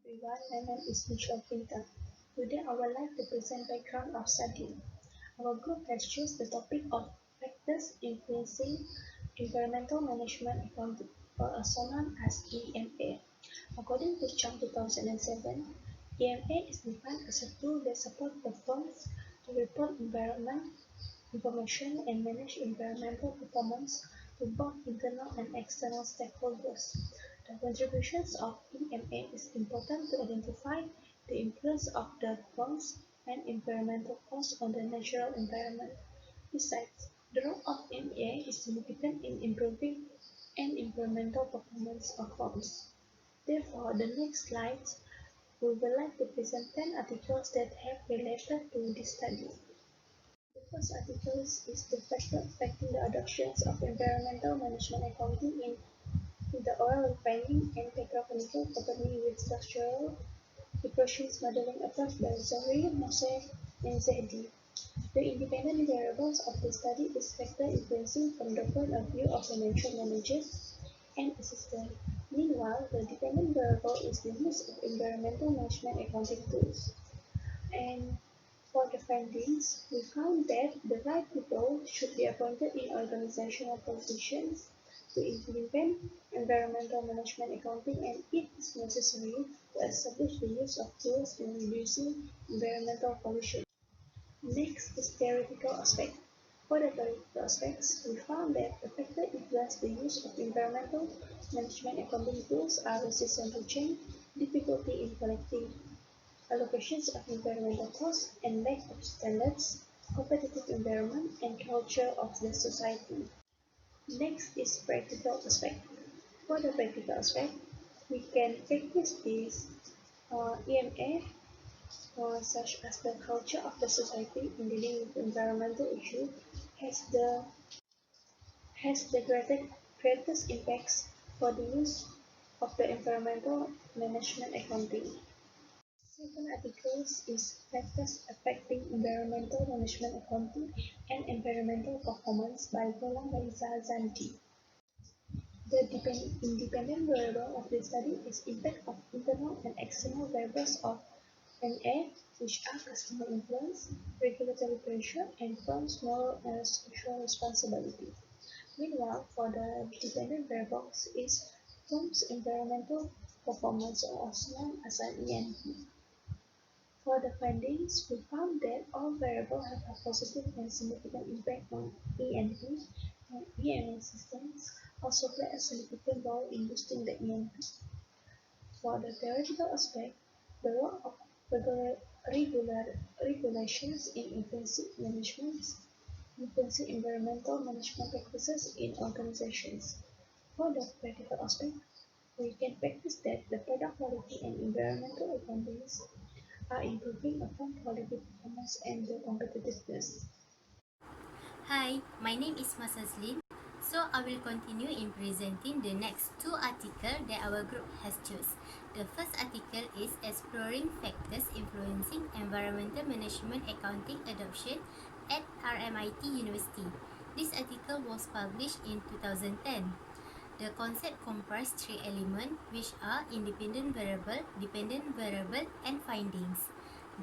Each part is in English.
everyone, my name is Michelle Pinta. Today I would like to present background of study. Our group has chosen the topic of factors influencing environmental management accounting, or also known as EMA. According to Chang 2007, EMA is defined as a tool that supports the firms to report environment information and manage environmental performance to both internal and external stakeholders. The contributions of EMA is important to identify the influence of the firms and environmental costs on the natural environment. Besides, the role of EMA is significant in improving and environmental performance of firms. Therefore, the next slides, we would like to present 10 articles that have related to this study. The first article is the factor affecting the adoptions of environmental management accounting in the oil refining and petrochemical company with structural equations modeling approach by Zohri, Moshe, and Zehdi. The independent variables of the study is factor influencing from the point of view of financial managers and assistants. Meanwhile, the dependent variable is the use of environmental management accounting tools. And for the findings, we found that the right people should be appointed in organizational positions to implement environmental management accounting, and it is necessary to establish the use of tools in reducing environmental pollution. Next is theoretical aspect. For the theoretical aspects, we found that the factor influence the use of environmental management accounting tools are resistance to change, difficulty in collecting allocations of environmental costs, and lack of standards, competitive environment, and culture of the society. Next is practical aspect. For the practical aspect, we can practice this EMA, such as the culture of the society in dealing with environmental issues has the greatest impacts for the use of the environmental management accounting. Second article is factors affecting environmental management accounting and environmental performance by Golang Raisa Zanti. The independent variable of the study is impact of internal and external variables of NA, which are customer influence, regulatory pressure, and firms' moral and social responsibility. Meanwhile, for the dependent variables is firms' environmental performance, or also known as an ENP. For the findings, we found that all variables have a positive and significant impact on ENP, and ENP systems also play a significant role in boosting the ENP. For the theoretical aspect, the role of regulations in influencing environmental management practices in organizations. For the practical aspect, we can practice that the product quality and environmental accountings are improving upon quality performance and the competitiveness. Hi, my name is Masazlin. So I will continue in presenting the next two articles that our group has chosen. The first article is Exploring Factors Influencing Environmental Management Accounting Adoption at RMIT University. This article was published in 2010. The concept comprises three elements, which are independent variable, dependent variable, and findings.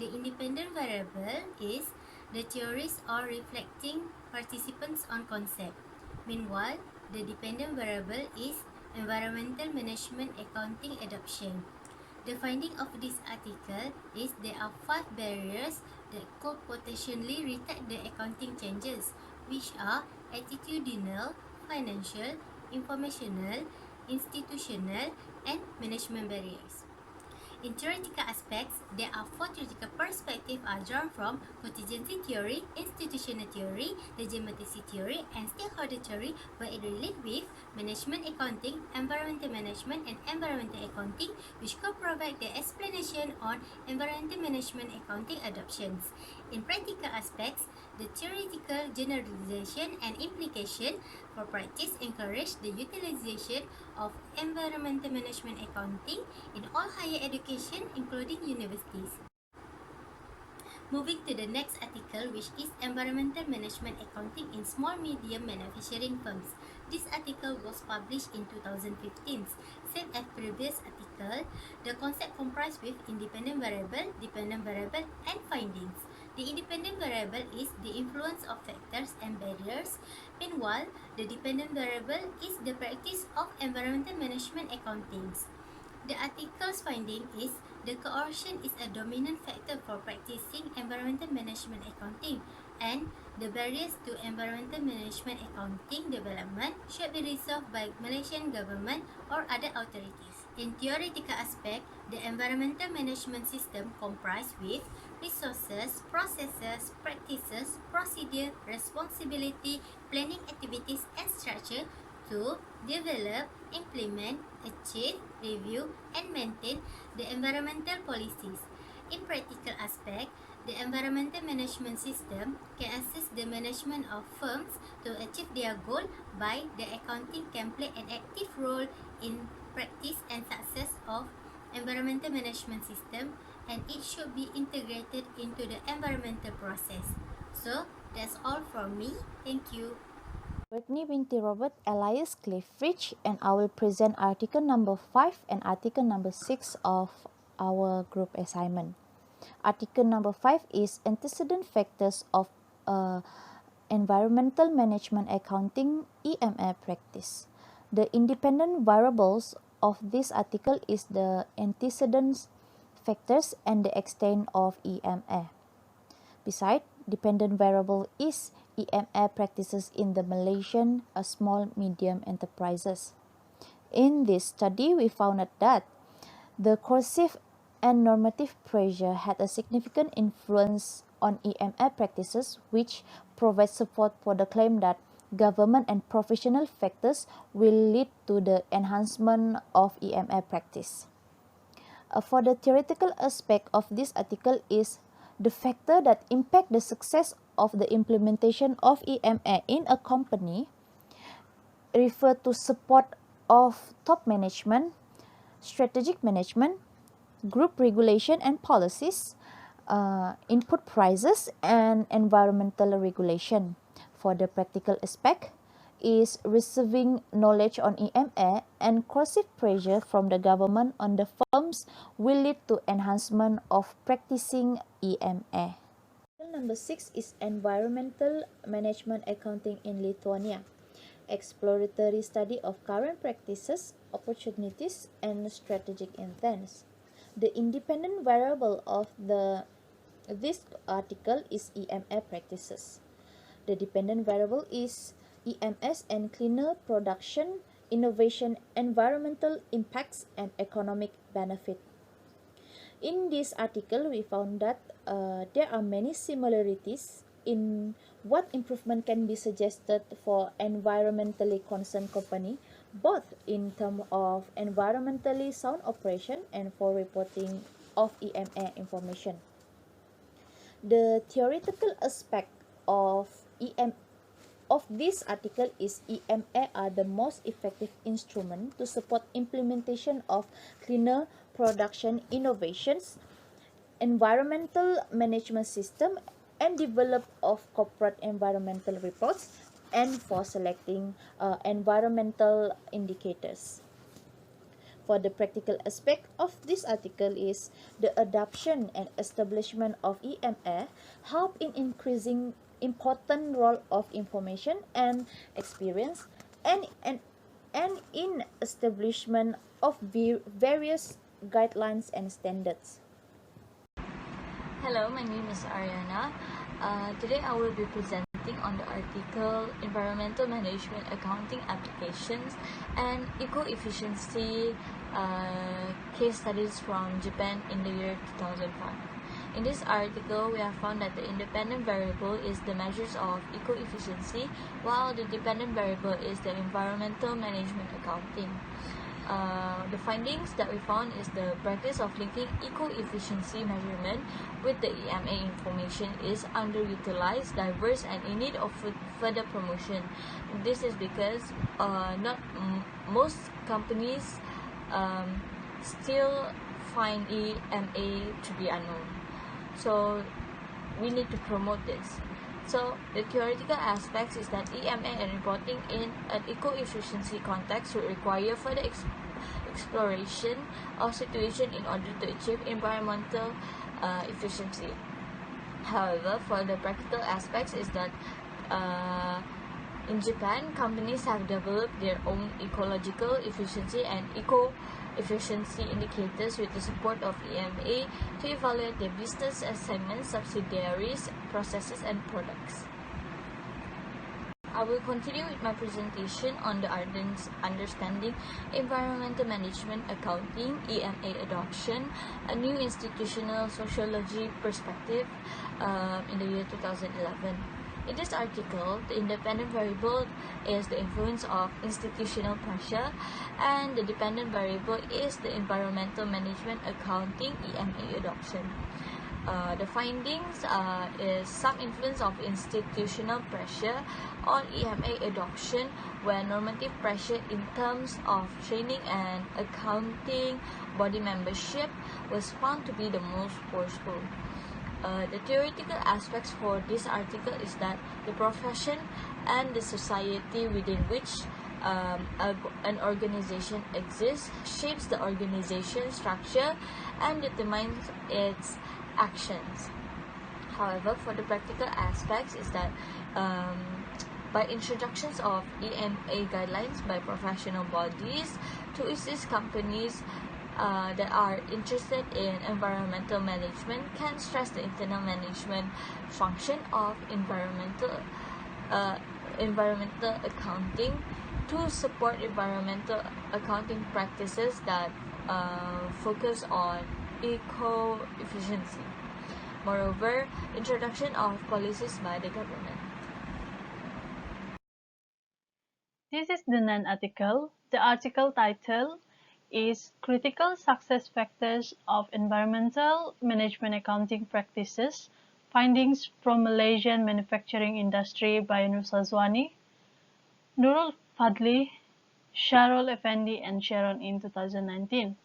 The independent variable is the theories or reflecting participants on concept. Meanwhile, the dependent variable is environmental management accounting adoption. The finding of this article is there are 5 barriers that could potentially retard the accounting changes, which are attitudinal, financial, informational, institutional, and management barriers. In theoretical aspects, there are 4 theoretical perspectives are drawn from contingency theory, institutional theory, legitimacy theory, and stakeholder theory, where it relates with management accounting, environmental management, and environmental accounting, which could provide the explanation on environmental management accounting adoptions. In practical aspects, the theoretical generalization and implication for practice encourage the utilization of environmental management accounting in all higher education, including universities. Moving to the next article, which is Environmental Management Accounting in Small Medium Manufacturing Firms. This article was published in 2015. Same as previous article, the concept comprised with independent variable, dependent variable, and findings. The independent variable is the influence of factors and barriers. Meanwhile, the dependent variable is the practice of environmental management accounting. The article's finding is the coercion is a dominant factor for practicing environmental management accounting, and the barriers to environmental management accounting development should be resolved by Malaysian government or other authorities. In theoretical aspect, the environmental management system comprised with resources, processes, practices, procedure, responsibility, planning activities, and structure to develop, implement, achieve, review, and maintain the environmental policies. In practical aspect, the environmental management system can assist the management of firms to achieve their goal by the accounting can play an active role in practice and success of environmental management system, and it should be integrated into the environmental process. So that's all from me. Thank you. Brittany binti Robert Elias Cliffridge, and I will present article number 5 and article number 6 of our group assignment. Article number 5 is antecedent factors of environmental management accounting EMA practice. The independent variables of this article is the antecedent factors and the extent of EMA. Besides, dependent variable is EMA practices in the Malaysian small medium enterprises. In this study, we found that the coercive and normative pressure had a significant influence on EMA practices, which provides support for the claim that government and professional factors will lead to the enhancement of EMA practice. For the theoretical aspect of this article is the factor that impact the success of the implementation of EMA in a company refer to support of top management, strategic management, group regulation and policies, input prices, and environmental regulation. For the practical aspect is receiving knowledge on EMA and coercive pressure from the government on the firms will lead to enhancement of practicing EMA. Number 6 is environmental management accounting in Lithuania. Exploratory study of current practices, opportunities, and strategic intents. The independent variable of this article is EMA practices. The dependent variable is EMS and cleaner production, innovation, environmental impacts, and economic benefit. In this article, we found that there are many similarities in what improvement can be suggested for environmentally concerned company, both in terms of environmentally sound operation and for reporting of EMA information. The theoretical aspect of this article is EMA are the most effective instrument to support implementation of cleaner production innovations, environmental management system, and develop of corporate environmental reports, and for selecting environmental indicators. For the practical aspect of this article is the adoption and establishment of EMA help in increasing important role of information and experience and in establishment of various guidelines and standards. Hello, my name is Ariana. Today I will be presenting on the article Environmental Management Accounting Applications and Eco-Efficiency Case Studies from Japan in the year 2005. In this article, we have found that the independent variable is the measures of eco-efficiency, while the dependent variable is the environmental management accounting. The findings that we found is the practice of linking eco-efficiency measurement with the EMA information is underutilized, diverse, and in need of further promotion. This is because most companies still find EMA to be unknown. So we need to promote this. So the theoretical aspects is that EMA and reporting in an eco-efficiency context will require further exploration of situation in order to achieve environmental efficiency. However, for the practical aspects is that in Japan, companies have developed their own ecological efficiency and eco-efficiency indicators with the support of EMA to evaluate their business segments, subsidiaries, processes, and products. I will continue with my presentation on the understanding environmental management accounting (EMA) adoption, a new institutional sociology perspective in the year 2011. In this article, the independent variable is the influence of institutional pressure, and the dependent variable is the environmental management accounting (EMA) adoption. The findings is some influence of institutional pressure on EMA adoption, where normative pressure in terms of training and accounting body membership was found to be the most forceful. The theoretical aspects for this article is that the profession and the society within which an organization exists shapes the organization structure and determines its actions. However, for the practical aspects is that by introductions of EMA guidelines by professional bodies to assist companies that are interested in environmental management can stress the internal management function of environmental accounting to support environmental accounting practices that focus on eco-efficiency. Moreover, introduction of policies by the government. This is the non-article. The article title is Critical Success Factors of Environmental Management Accounting Practices, Findings from Malaysian Manufacturing Industry by Nur Sazwani, Nurul Fadli, Sharul Effendi, and Sharon in 2019.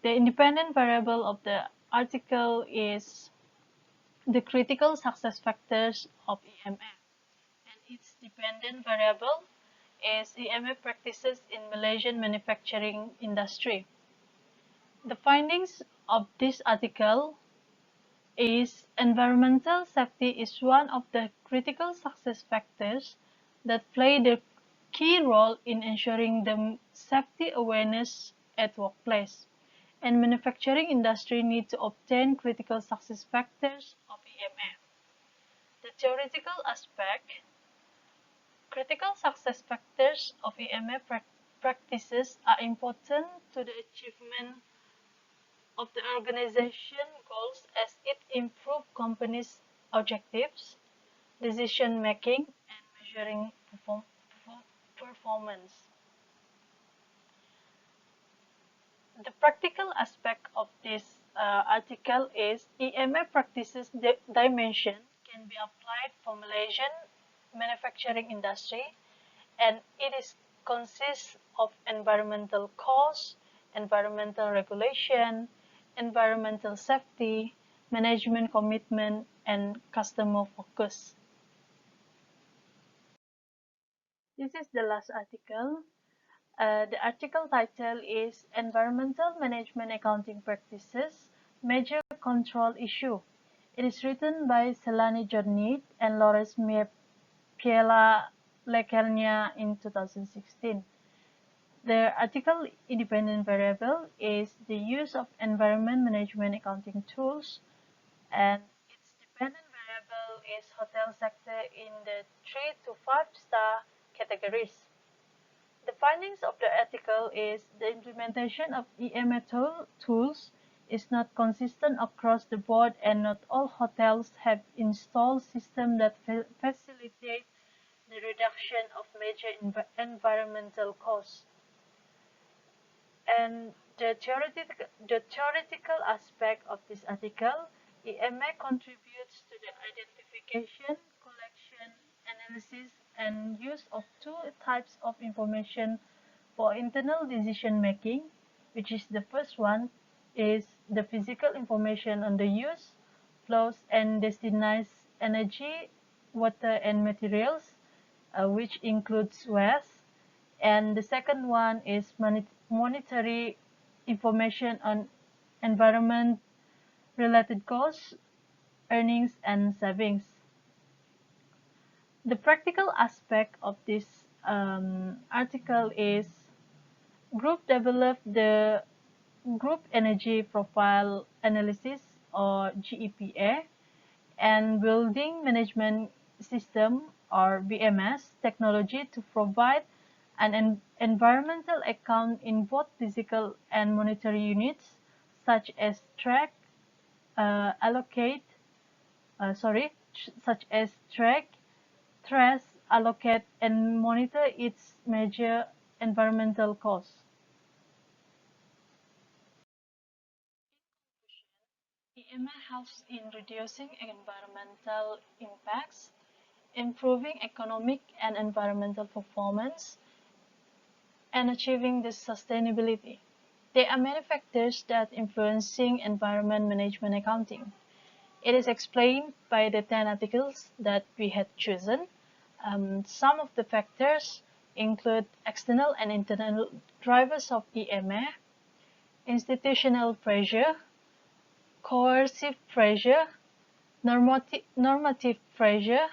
The independent variable of the article is the critical success factors of EMA, and its dependent variable is EMA practices in Malaysian manufacturing industry. The findings of this article is environmental safety is one of the critical success factors that play the key role in ensuring the safety awareness at workplace, and manufacturing industry need to obtain critical success factors of EMA. The theoretical aspect. Critical success factors of EMA practices are important to the achievement of the organization goals as it improves companies' objectives, decision making, and measuring performance. The practical aspect of this article is EMA practices dimension can be applied for Malaysian manufacturing industry, and it consists of environmental costs, environmental regulation, environmental safety, management commitment, and customer focus. This is the last article. The article title is Environmental Management Accounting Practices, Major Control Issue. It is written by Selani Jornit and Loris Piela Lekernia in 2016. The article independent variable is the use of environment management accounting tools, and its dependent variable is hotel sector in the 3 to 5 star categories. The findings of the article is the implementation of EMA tools is not consistent across the board, and not all hotels have installed systems that facilitate the reduction of major environmental costs. And the theoretical aspect of this article, EMA contributes to the identification, collection, analysis, and use of two types of information for internal decision making, which is the first one is the physical information on the use, flows, and destined energy water and materials, which includes waste. And the second one is monetary information on environment-related costs, earnings, and savings. The practical aspect of this article is group developed the Group Energy Profile Analysis or GEPA and Building Management System or BMS technology to provide an environmental account in both physical and monetary units such as allocate, such as track, trace, allocate, and monitor its major environmental costs. EMA helps in reducing environmental impacts, improving economic and environmental performance, and achieving this sustainability. There are many factors that influencing environment management accounting. It is explained by the 10 articles that we had chosen. Some of the factors include external and internal drivers of EMA, institutional pressure, coercive pressure, normative pressure,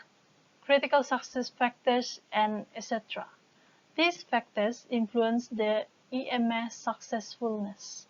critical success factors, and etc. These factors influence the EMA successfulness.